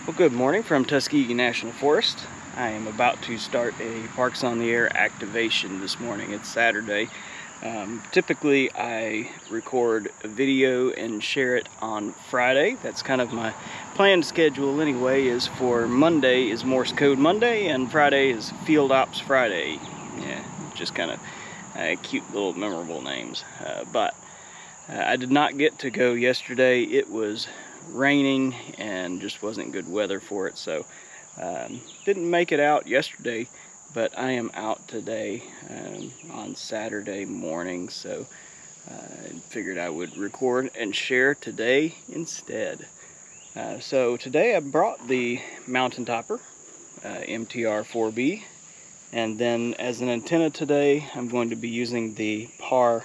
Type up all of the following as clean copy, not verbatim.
Well, good morning from Tuskegee National Forest. I am about to start a Parks on the Air activation this morning. It's Saturday. Typically I record a video and share it on Friday. That's kind of my planned schedule anyway, is for Monday is Morse Code Monday and Friday is Field Ops Friday. Yeah, just kind of cute little memorable names. But I did not get to go yesterday. It was raining and just wasn't good weather for it, so didn't make it out yesterday, but I am out today on Saturday morning, so I figured I would record and share today instead. So today I brought the mountain topper MTR 4B, and then as an antenna today I'm going to be using the PAR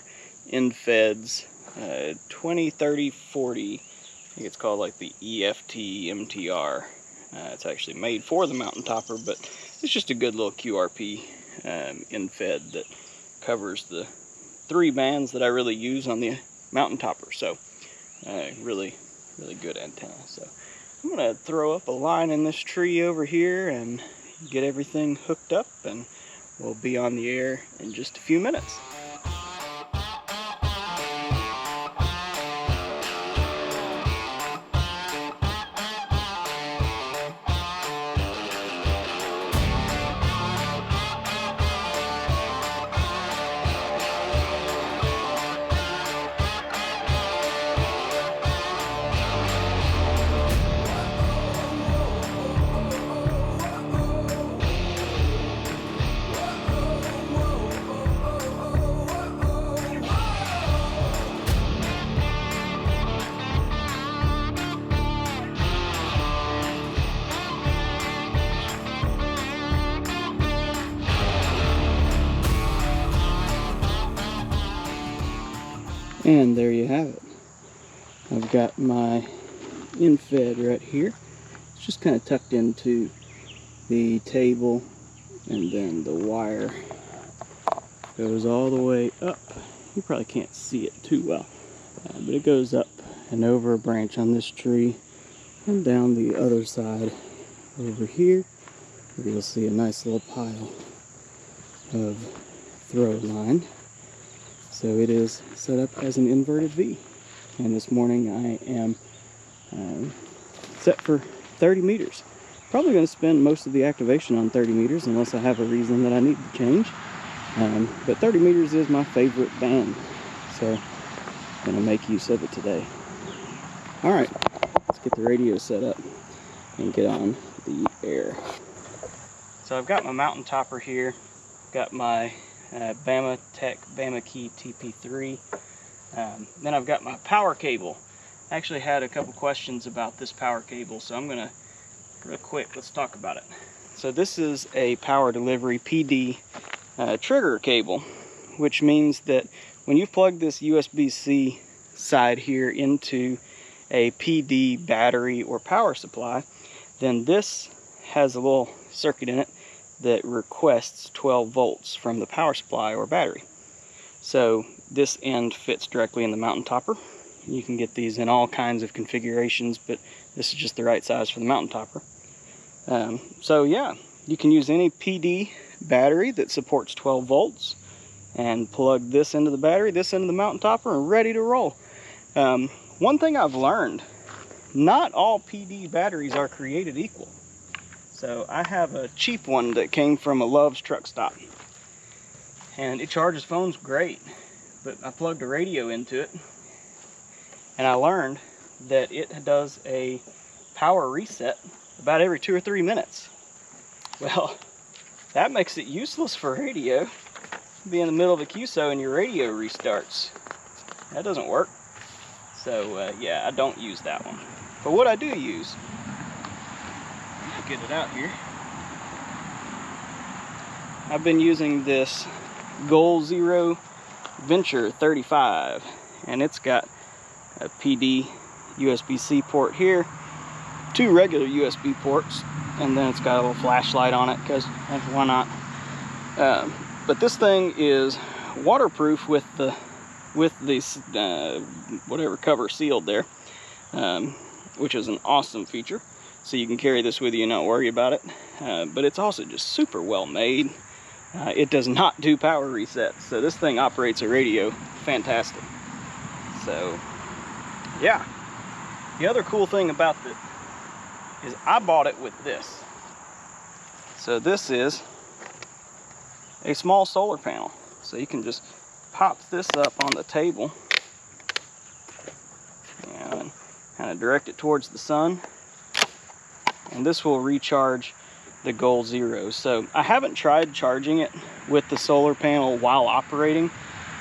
InFeds 20-30-40. I think it's called like the EFHW. It's actually made for the mountain topper, but it's just a good little QRP InFed that covers the 3 bands that I really use on the mountain topper. So really good antenna. So I'm gonna throw up a line in this tree over here and get everything hooked up, and we'll be on the air in just a few minutes. And there you have it. I've got my InFed right here. It's just kind of tucked into the table, and then the wire goes all the way up. You probably can't see it too well, but it goes up and over a branch on this tree and down the other side over here, where you'll see a nice little pile of throw line. So it is set up as an inverted V, and this morning I am set for 30 meters. Probably going to spend most of the activation on 30 meters unless I have a reason that I need to change, but 30 meters is my favorite band, so I'm going to make use of it today. Alright, let's get the radio set up and get on the air. So I've got my mountain topper here, got my Bama Tech Bama Key TP3. Then I've got my power cable. I actually had a couple questions about this power cable, so I'm gonna, real quick, let's talk about it. So this is a power delivery PD trigger cable, which means that when you plug this USB-C side here into a PD battery or power supply, then this has a little circuit in it that requests 12 volts from the power supply or battery. So this end fits directly in the mountain topper. You can get these in all kinds of configurations, but this is just the right size for the mountain topper. So yeah, you can use any PD battery that supports 12 volts and plug this into the battery, this into the mountain topper, and ready to roll. One thing I've learned, not all PD batteries are created equal. So I have a cheap one that came from a Love's truck stop, and it charges phones great, but I plugged a radio into it, and I learned that it does a power reset about every 2 or 3 minutes. Well, that makes it useless for radio. Be in the middle of a QSO and your radio restarts. That doesn't work. So yeah, I don't use that one. But what I do use, get it out here, I've been using this Goal Zero Venture 35, and it's got a PD USB-C port here, 2 regular USB ports, and then it's got a little flashlight on it, because why not? But this thing is waterproof with the whatever cover sealed there, which is an awesome feature. so you can carry this with you and not worry about it. But it's also just super well made. It does not do power resets, so this thing operates a radio fantastic. So yeah, the other cool thing about this is I bought it with this. So this is a small solar panel, so you can just pop this up on the table and kind of direct it towards the sun, and this will recharge the Goal Zero. So I haven't tried charging it with the solar panel while operating.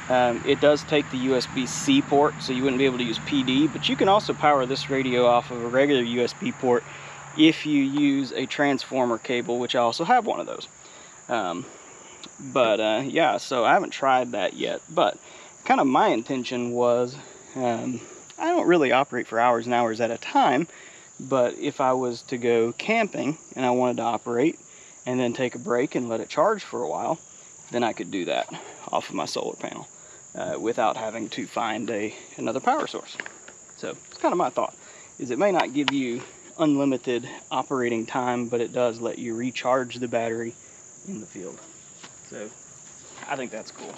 It does take the USB-C port, so you wouldn't be able to use PD, but you can also power this radio off of a regular USB port if you use a transformer cable, which I also have one of those. Yeah, so I haven't tried that yet, but kind of my intention was, I don't really operate for hours and hours at a time, but if I was to go camping and I wanted to operate and then take a break and let it charge for a while, then I could do that off of my solar panel without having to find another power source. So it's kind of my thought, is it may not give you unlimited operating time, but it does let you recharge the battery in the field. So I think that's cool.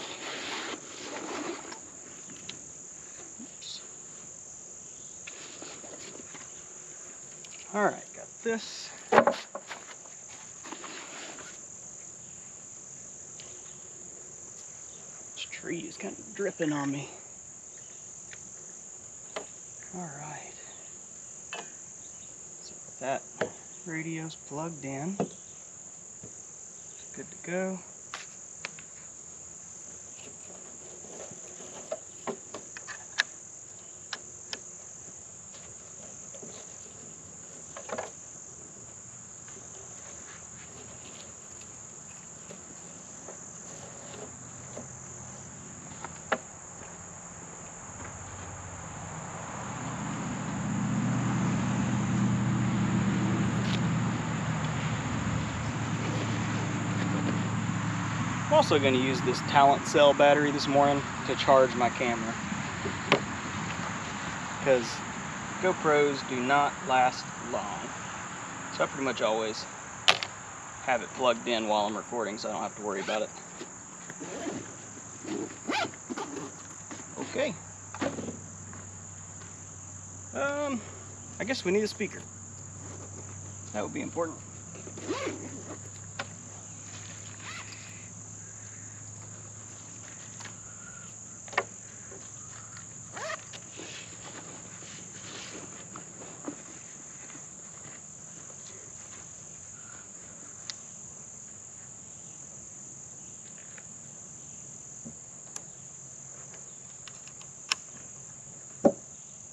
All right, got this. This tree is kind of dripping on me. All right. So that radio's plugged in. It's good to go. I'm also going to use this Talent Cell battery this morning to charge my camera, because GoPros do not last long. So I pretty much always have it plugged in while I'm recording, so I don't have to worry about it. Okay. I guess we need a speaker. That would be important.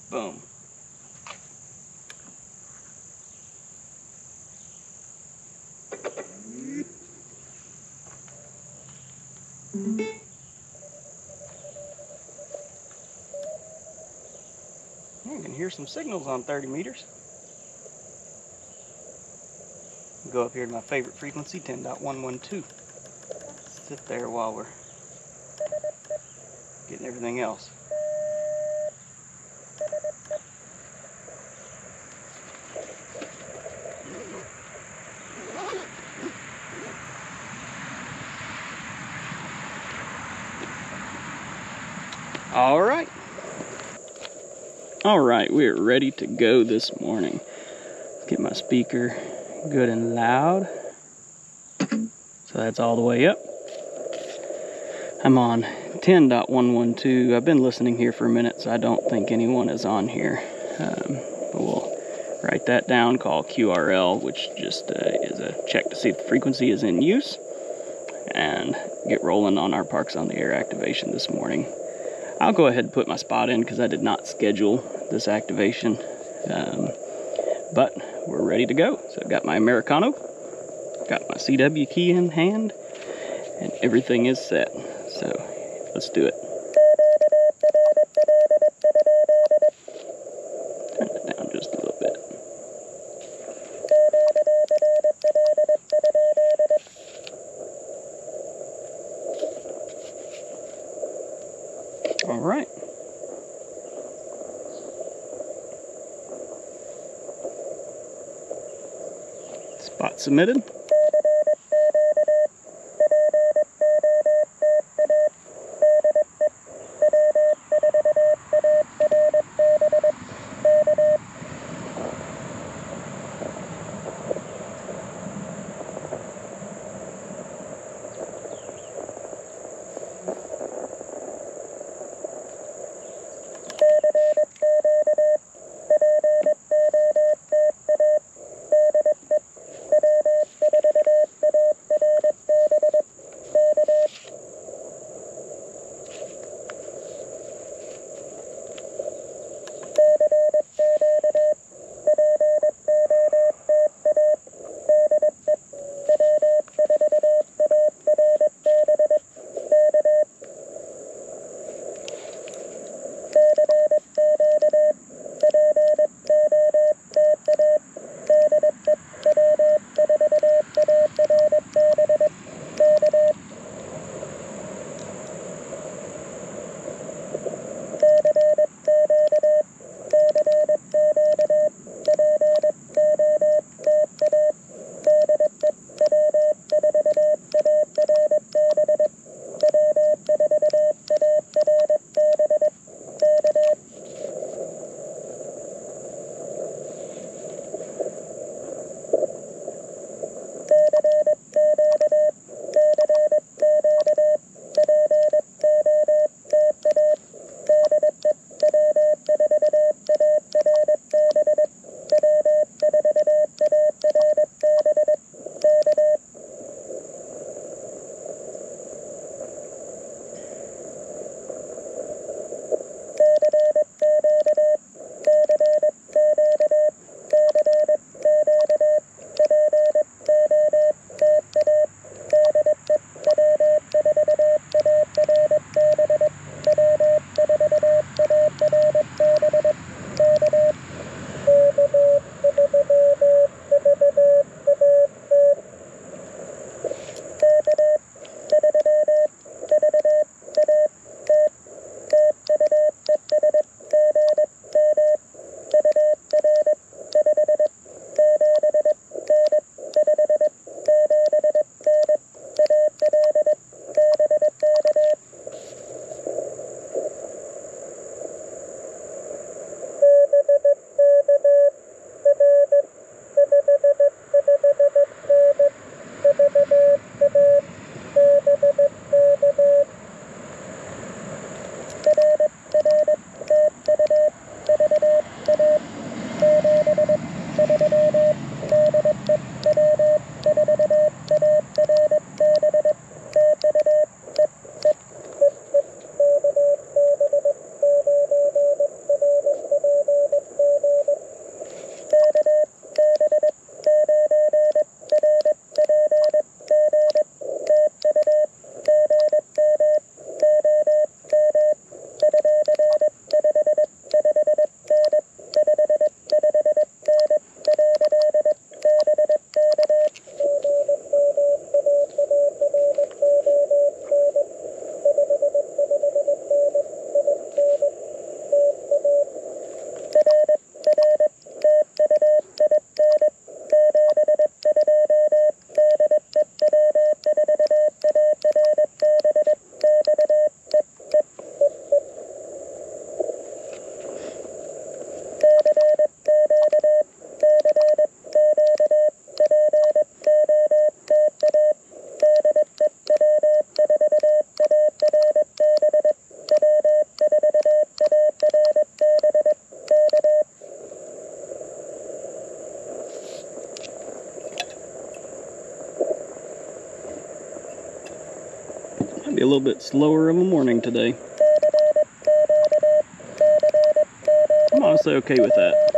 Boom. You can hear some signals on 30 meters. Go up here to my favorite frequency, 10.112. Sit there while we're getting everything else. All right, we're ready to go this morning. Get my speaker good and loud. So that's all the way up. I'm on 10.112. I've been listening here for a minute, so I don't think anyone is on here. But we'll write that down, call QRL, which just is a check to see if the frequency is in use, and get rolling on our Parks on the Air activation this morning. I'll go ahead and put my spot in because I did not schedule this activation, but we're ready to go. So I've got my Americano, got my CW key in hand, and everything is set. So let's do it. Turn it down just a little bit. All right. Spot submitted. Might be a little bit slower of a morning today. I'm honestly okay with that.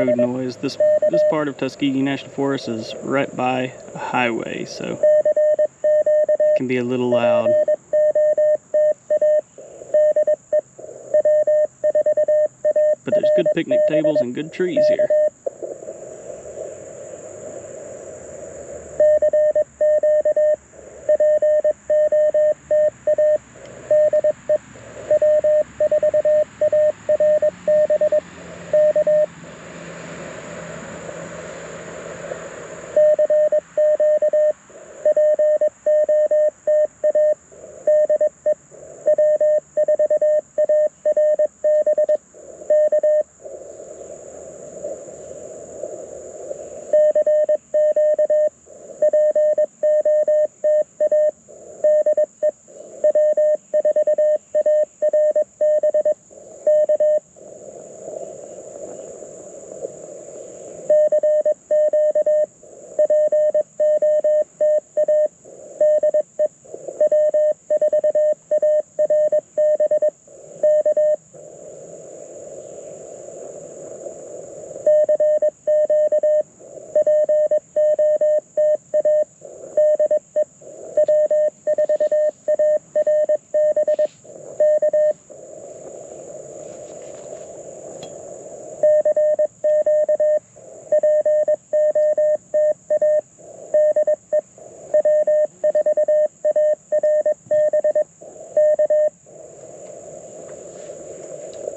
road noise. This part of Tuskegee National Forest is right by a highway, so it can be a little loud. But there's good picnic tables and good trees here.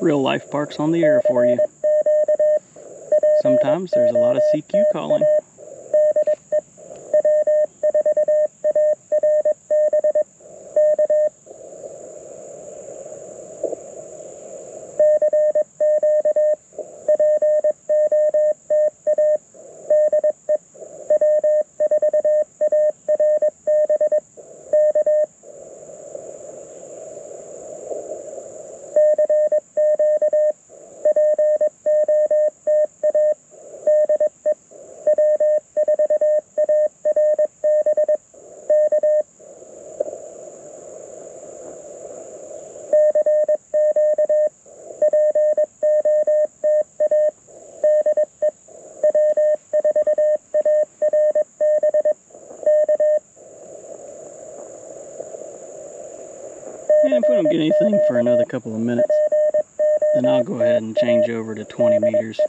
Real life parks on the air for you. Sometimes there's a lot of CQ calling. And if we don't get anything for another couple of minutes, then I'll go ahead and change over to 20 meters.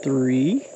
3.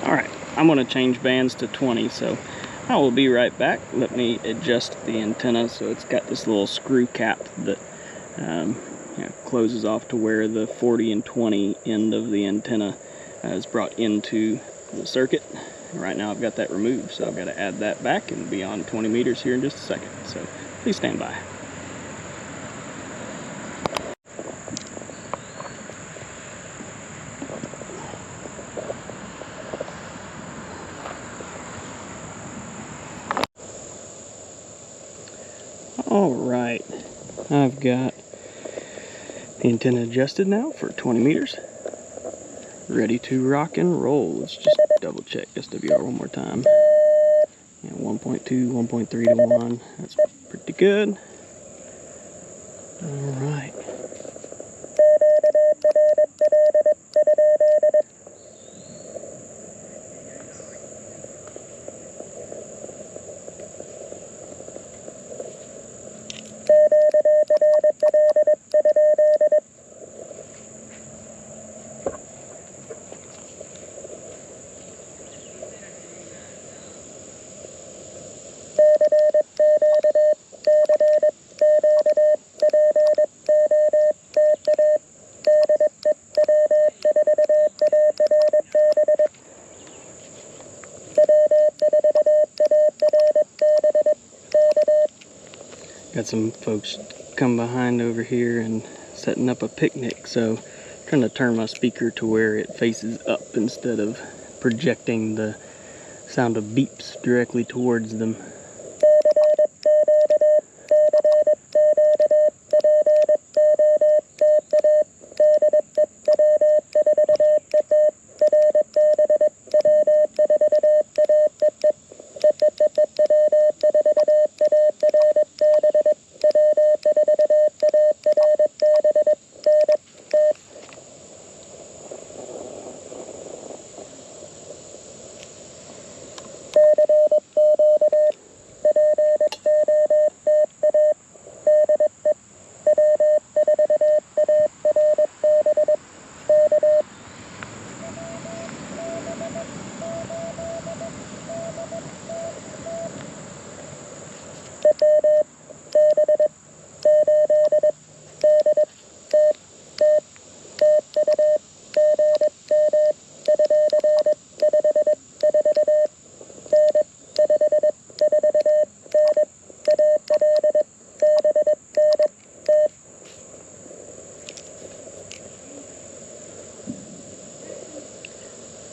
Alright, I'm going to change bands to 20, so I will be right back. Let me adjust the antenna so it's got this little screw cap that closes off to where the 40 and 20 end of the antenna is brought into the circuit. Right now I've got that removed, so I've got to add that back and be on 20 meters here in just a second, so please stand by. Alright, I've got the antenna adjusted now for 20 meters. Ready to rock and roll. Let's just double check SWR one more time. Yeah, 1.2, 1.3 to 1. That's pretty good. Alright. Got some folks come behind over here and setting up a picnic, so I'm trying to turn my speaker to where it faces up instead of projecting the sound of beeps directly towards them.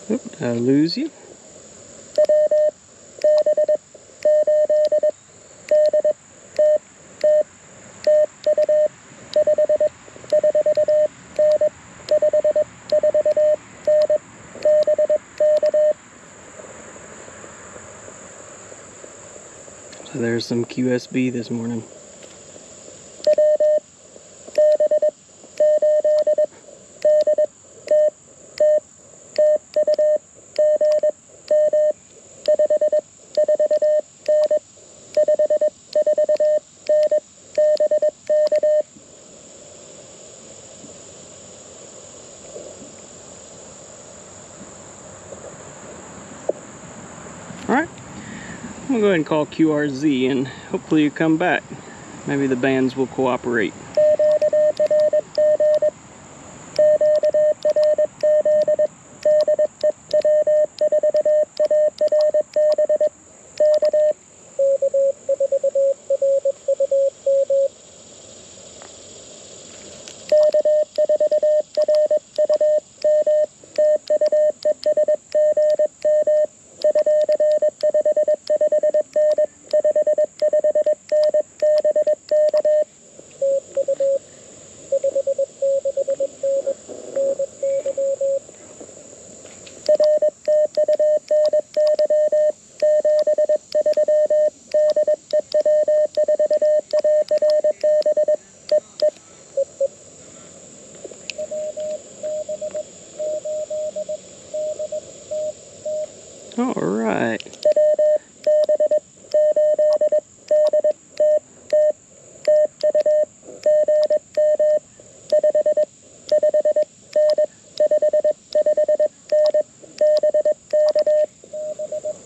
Oop, did I lose you? So there's some QSB this morning. I'm gonna go ahead and call QRZ and hopefully you come back. Maybe the bands will cooperate. All right.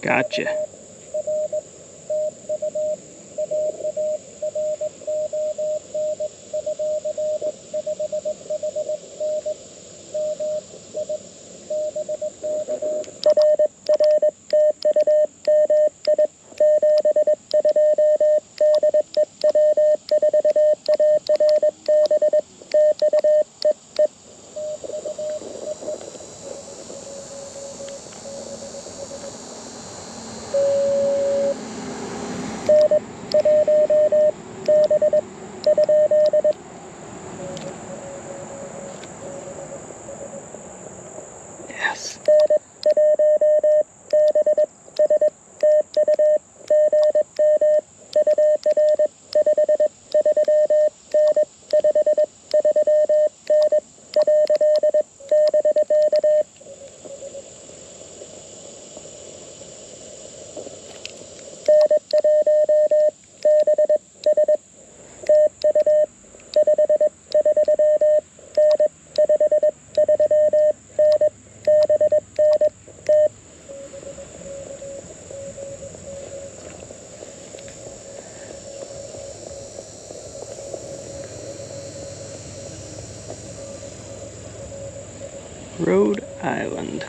Gotcha. Yes. Rhode Island.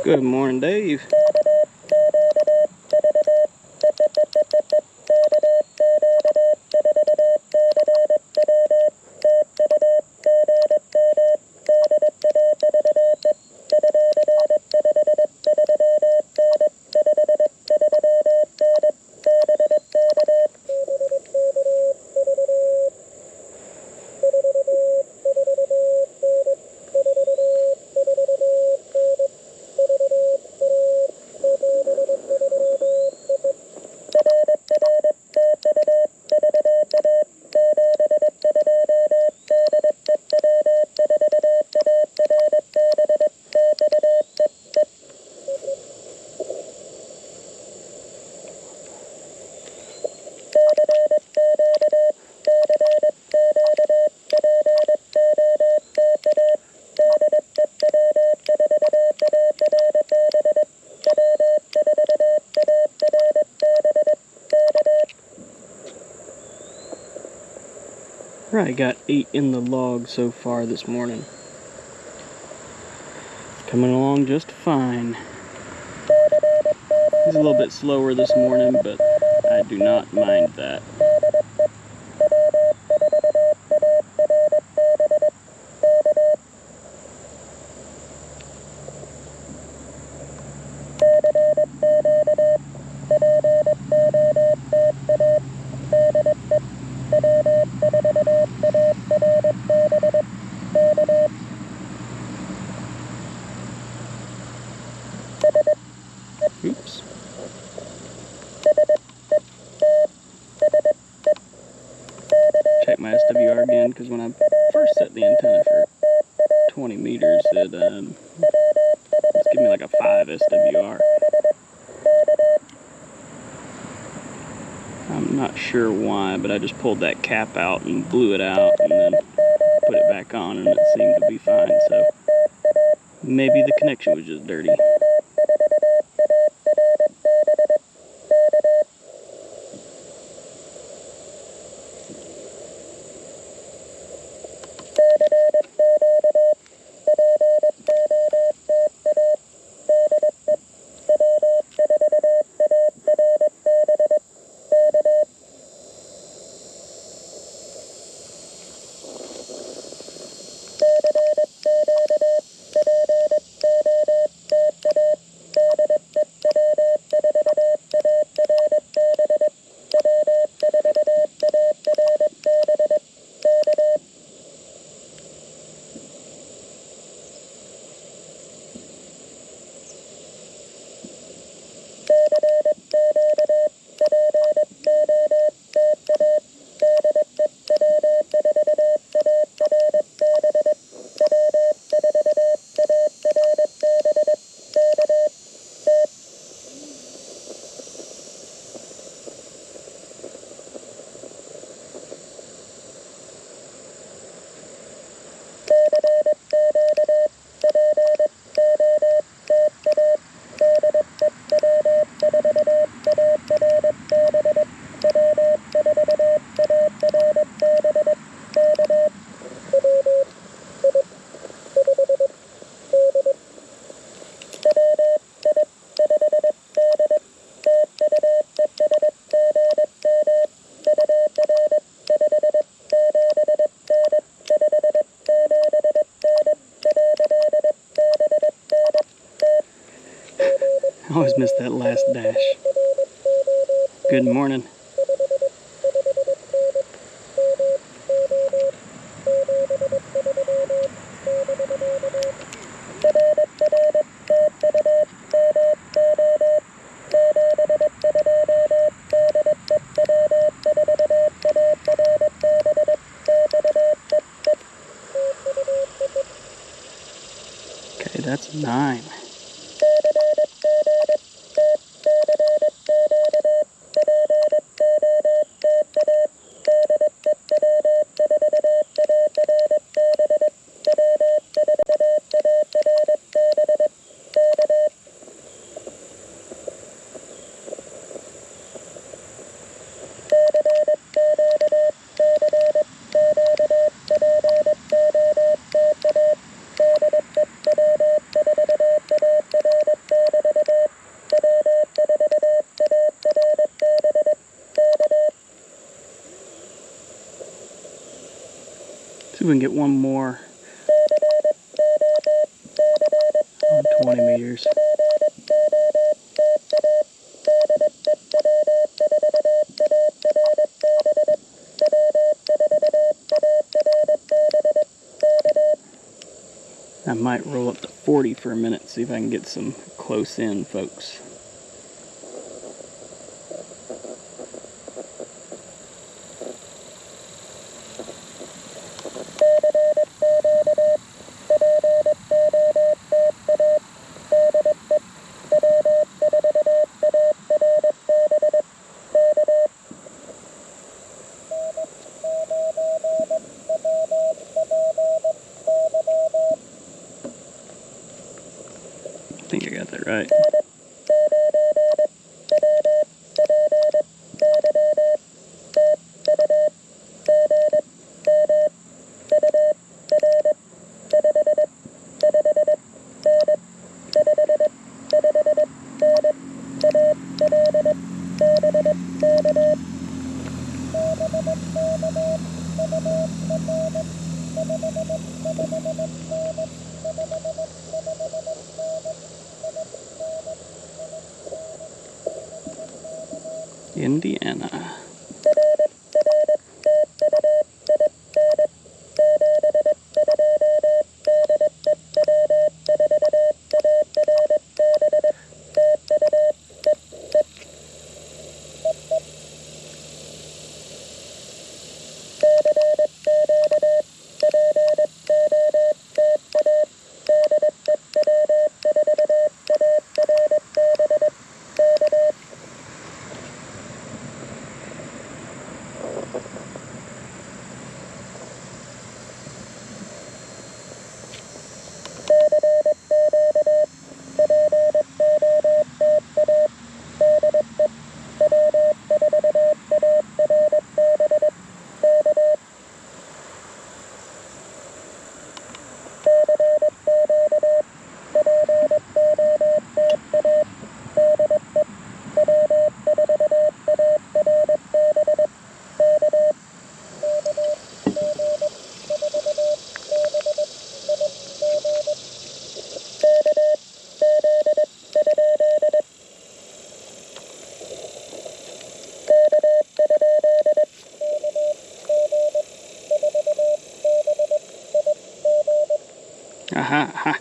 Good morning, Dave. Probably got 8 in the log so far this morning. It's coming along just fine. He's a little bit slower this morning, but I do not mind that. Oops. Check my SWR again, because when I first set the antenna for 20 meters, it's giving me like a 5 SWR. I'm not sure why, but I just pulled that cap out and blew it out and then put it back on, and it seemed to be fine. So maybe the connection was just dirty. I always miss that last dash. Good morning. Okay, that's 9. See if we can get one more on 20 meters. I might roll up to 40 for a minute, see if I can get some close in, folks. I think I got that right. Indiana. Aha, aha.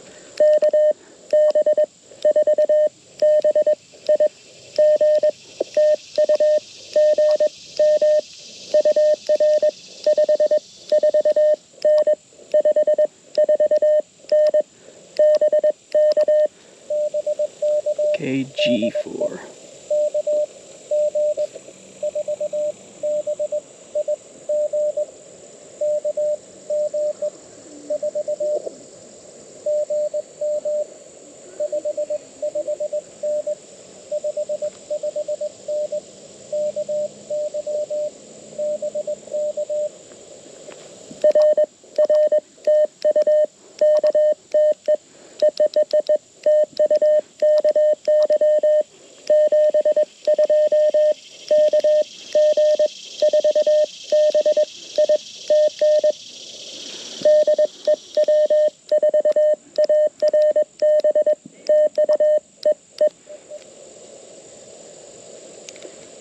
KG4.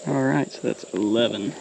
Alright, so that's 11.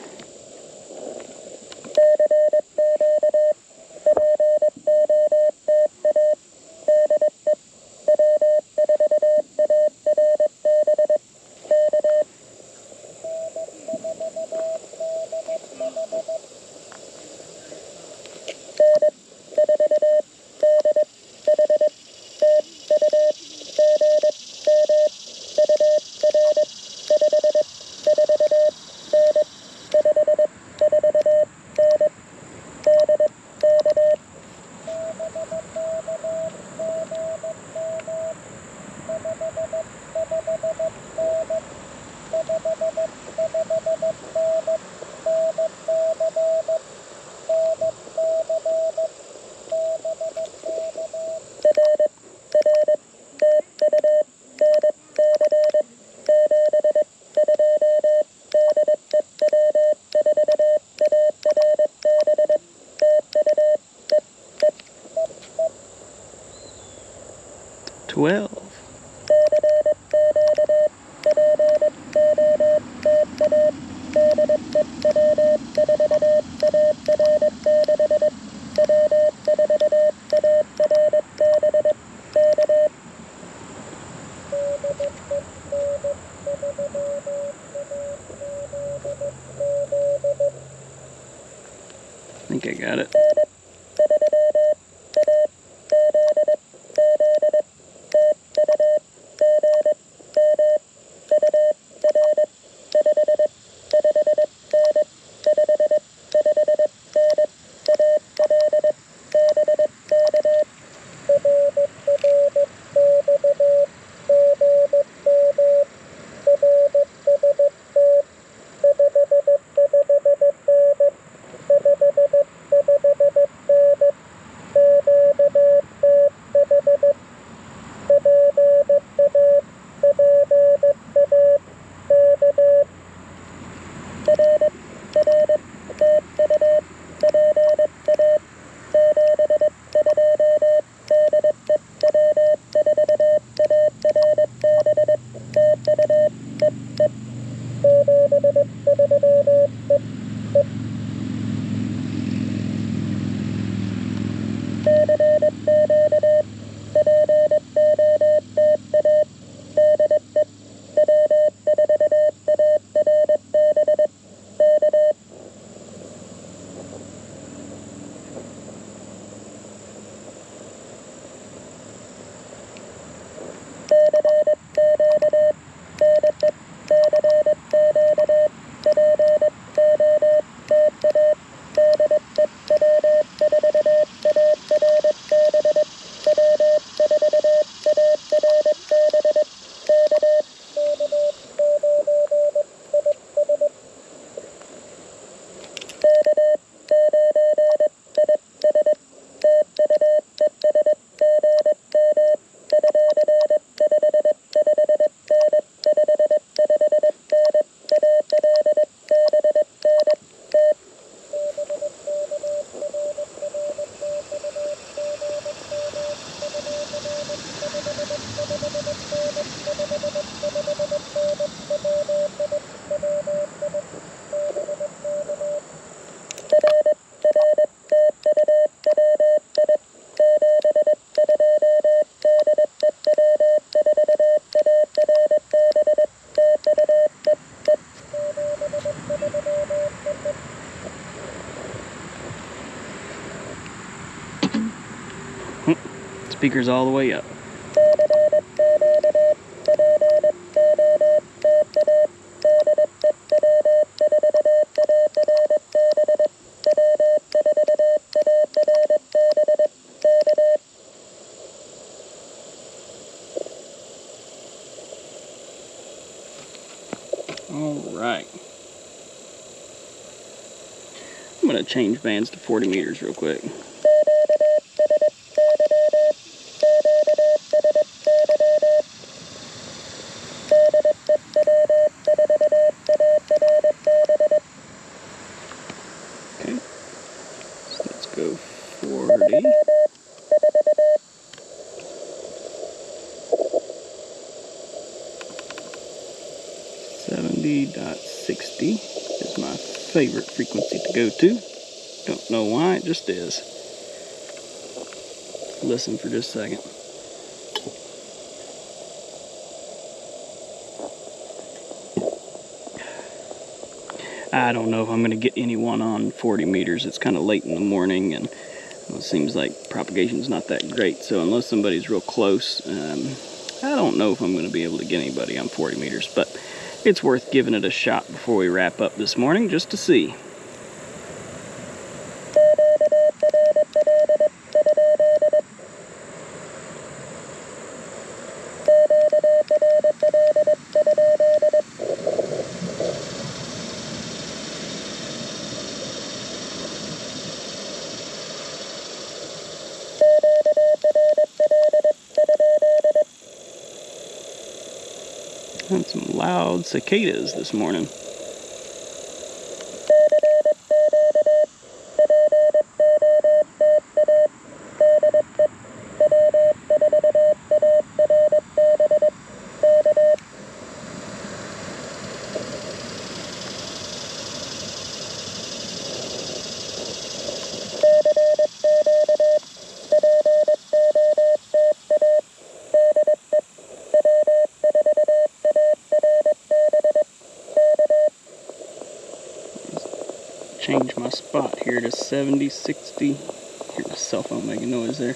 Twelve. I think I got it. Speaker's all the way up. Alright. I'm going to change bands to 40 meters real quick. Okay, so let's go 40. 70.60 is my favorite frequency to go to. Don't know why, it just is. Listen for just a second. I don't know if I'm going to get anyone on 40 meters. It's kind of late in the morning, and it seems like propagation's not that great. So unless somebody's real close, I don't know if I'm going to be able to get anybody on 40 meters. But it's worth giving it a shot before we wrap up this morning, just to see. And some loud cicadas this morning. Change my spot here to 70, 60. Hear my cell phone making noise there.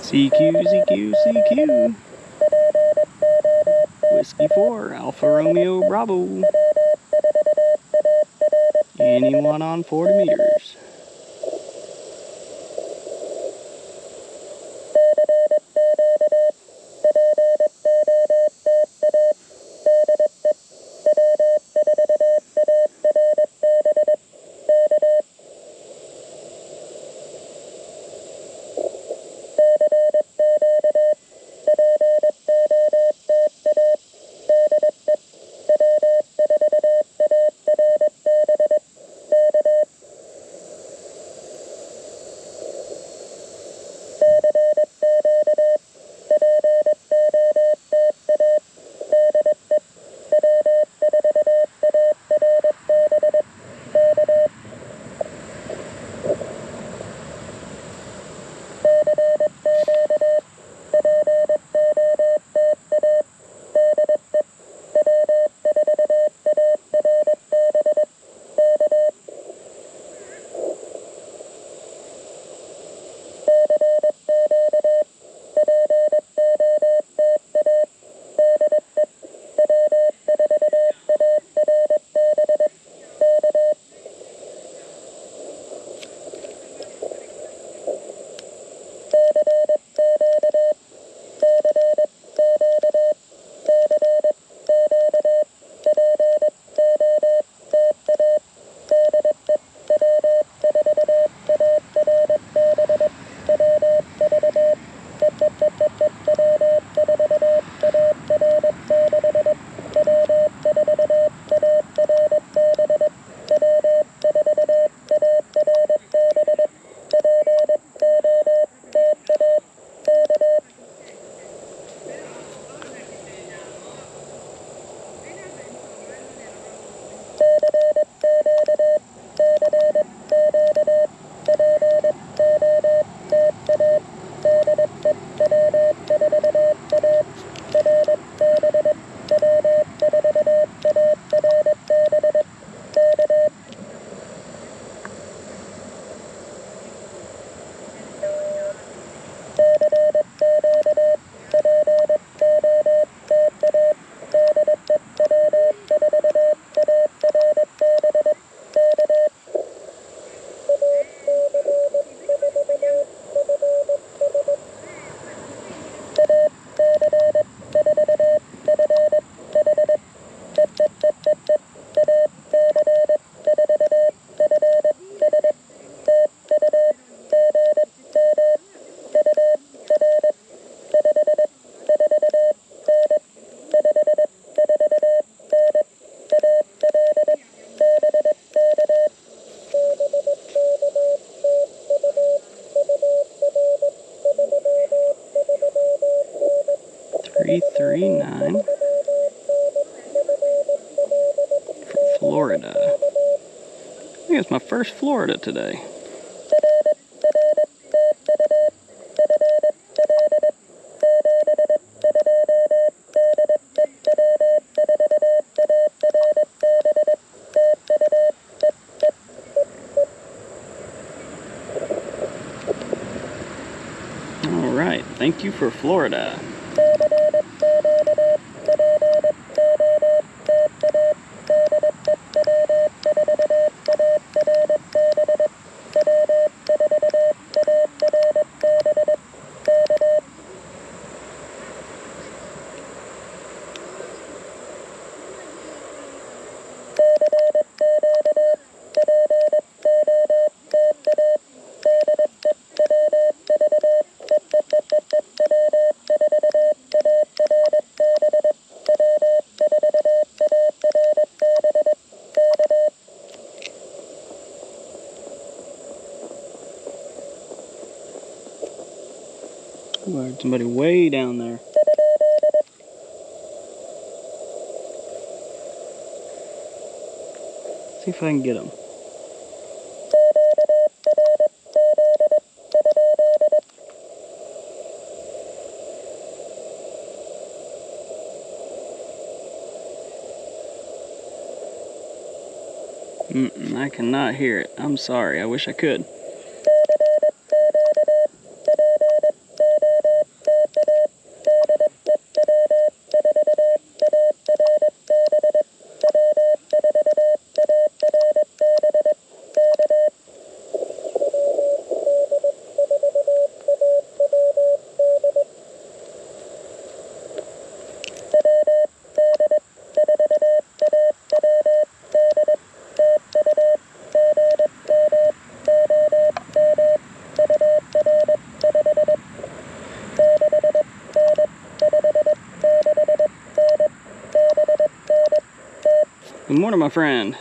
CQ, CQ, CQ. Whiskey 4, Alpha Romeo Bravo. Anyone on 40 meters? 339 from Florida. I think it's my first Florida today. All right, thank you for Florida. Ooh, I heard somebody way down there. See if I can get them. I cannot hear it. I'm sorry. I wish I could. Good morning, my friend.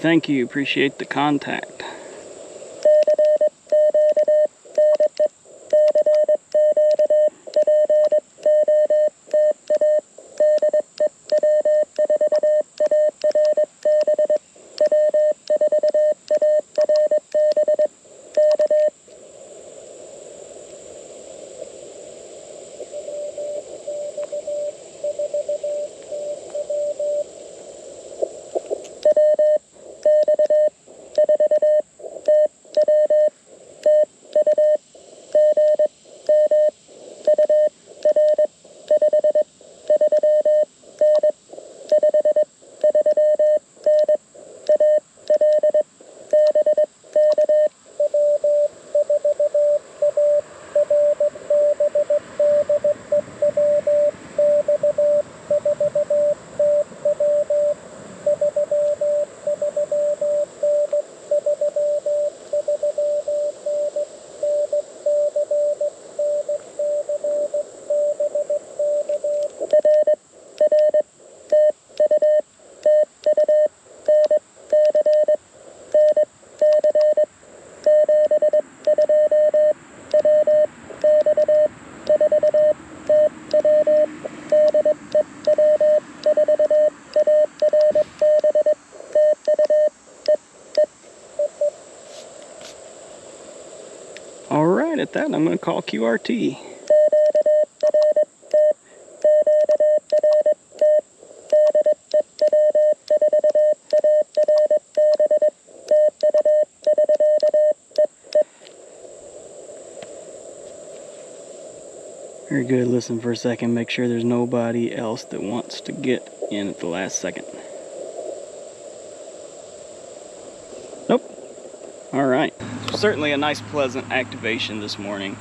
Thank you. Appreciate the contact. Alright, at that I'm going to call QRT. Very good. Listen for a second. Make sure there's nobody else that wants to get in at the last second. Nope. Alright. certainly a nice pleasant activation this morning,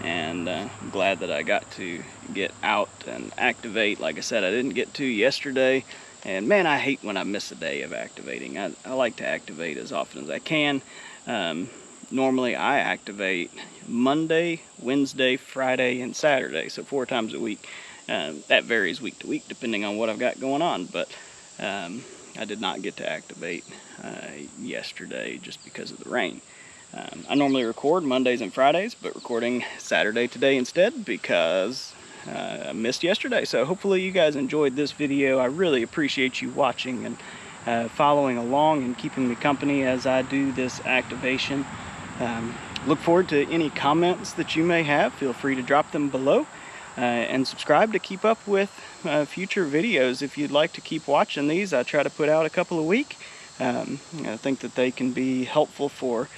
and I'm glad that I got to get out and activate. Like I said, I didn't get to yesterday, and man, I hate when I miss a day of activating. I like to activate as often as I can. Normally I activate Monday, Wednesday, Friday, and Saturday, so 4 times a week. That varies week to week depending on what I've got going on, but I did not get to activate yesterday just because of the rain. I normally record Mondays and Fridays, but recording Saturday today instead because I missed yesterday. So hopefully you guys enjoyed this video. I really appreciate you watching and following along and keeping me company as I do this activation. Look forward to any comments that you may have. Feel free to drop them below, and subscribe to keep up with future videos. If you'd like to keep watching these, I try to put out a couple a week. I think that they can be helpful for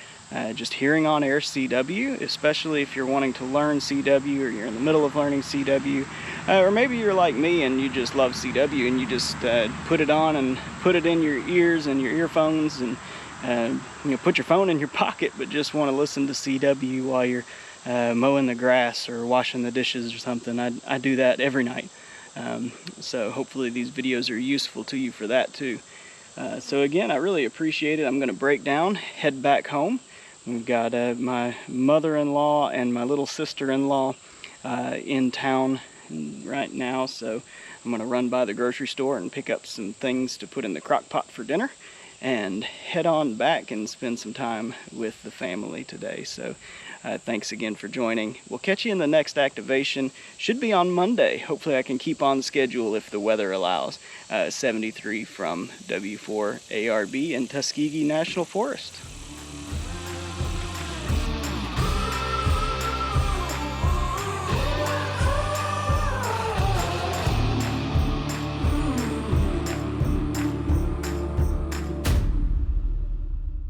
just hearing on air CW, especially if you're wanting to learn CW, or you're in the middle of learning CW, or maybe you're like me and you just love CW and you just put it on and put it in your ears and your earphones, and put your phone in your pocket, but just want to listen to CW while you're mowing the grass or washing the dishes or something. I do that every night. So hopefully these videos are useful to you for that too. So again, I really appreciate it. I'm going to break down, head back home. We've got my mother-in-law and my little sister-in-law in town right now, so I'm going to run by the grocery store and pick up some things to put in the crock pot for dinner, and head on back and spend some time with the family today. So thanks again for joining. We'll catch you in the next activation. Should be on Monday. Hopefully I can keep on schedule if the weather allows. 73 from W4ARB in Tuskegee National Forest.